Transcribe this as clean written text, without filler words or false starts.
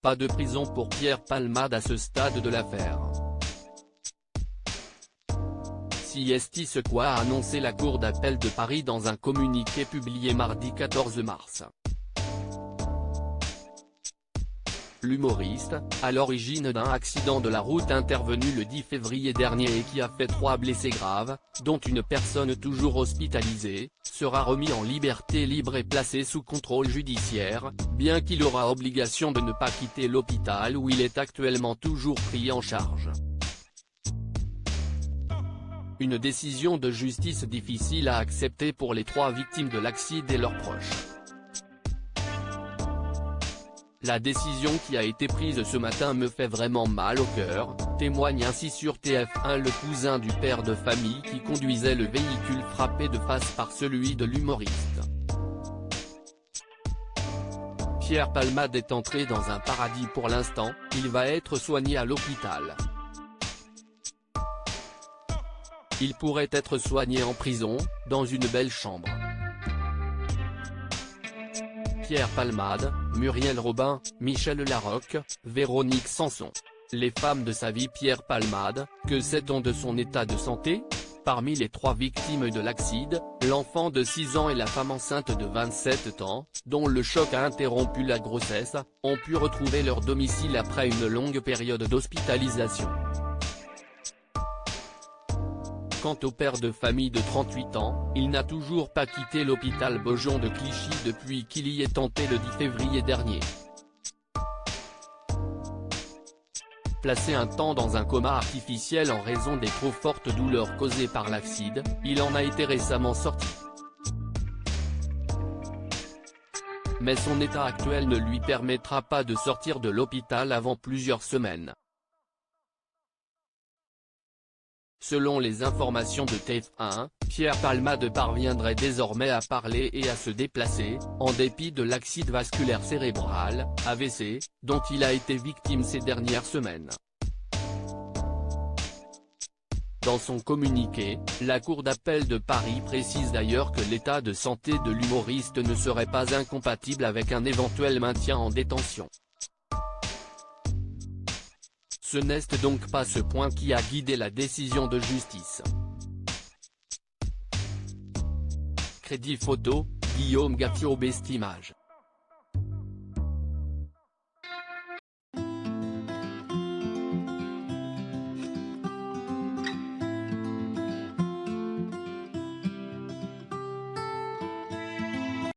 Pas de prison pour Pierre Palmade à ce stade de l'affaire. C'est ce qu'a annoncé la Cour d'appel de Paris dans un communiqué publié mardi 14 mars. L'humoriste, à l'origine d'un accident de la route intervenu le 10 février dernier et qui a fait 3 blessés graves, dont une personne toujours hospitalisée, sera remis en liberté libre et placé sous contrôle judiciaire, bien qu'il aura obligation de ne pas quitter l'hôpital où il est actuellement toujours pris en charge. Une décision de justice difficile à accepter pour les 3 victimes de l'accident et leurs proches. La décision qui a été prise ce matin me fait vraiment mal au cœur, témoigne ainsi sur TF1 le cousin du père de famille qui conduisait le véhicule frappé de face par celui de l'humoriste. Pierre Palmade est entré dans un paradis pour l'instant, il va être soigné à l'hôpital. Il pourrait être soigné en prison, dans une belle chambre. Pierre Palmade, Muriel Robin, Michel Larocque, Véronique Sanson. Les femmes de sa vie. Pierre Palmade, que sait-on de son état de santé? Parmi les 3 victimes de l'accident, l'enfant de 6 ans et la femme enceinte de 27 ans, dont le choc a interrompu la grossesse, ont pu retrouver leur domicile après une longue période d'hospitalisation. Quant au père de famille de 38 ans, il n'a toujours pas quitté l'hôpital Beaujon de Clichy depuis qu'il y est entré le 10 février dernier. Placé un temps dans un coma artificiel en raison des trop fortes douleurs causées par l'accident, il en a été récemment sorti. Mais son état actuel ne lui permettra pas de sortir de l'hôpital avant plusieurs semaines. Selon les informations de TF1, Pierre Palmade parviendrait désormais à parler et à se déplacer, en dépit de l'accident vasculaire cérébral, AVC, dont il a été victime ces dernières semaines. Dans son communiqué, la Cour d'appel de Paris précise d'ailleurs que l'état de santé de l'humoriste ne serait pas incompatible avec un éventuel maintien en détention. Ce n'est donc pas ce point qui a guidé la décision de justice. Crédit photo, Guillaume Gatio. Best Image.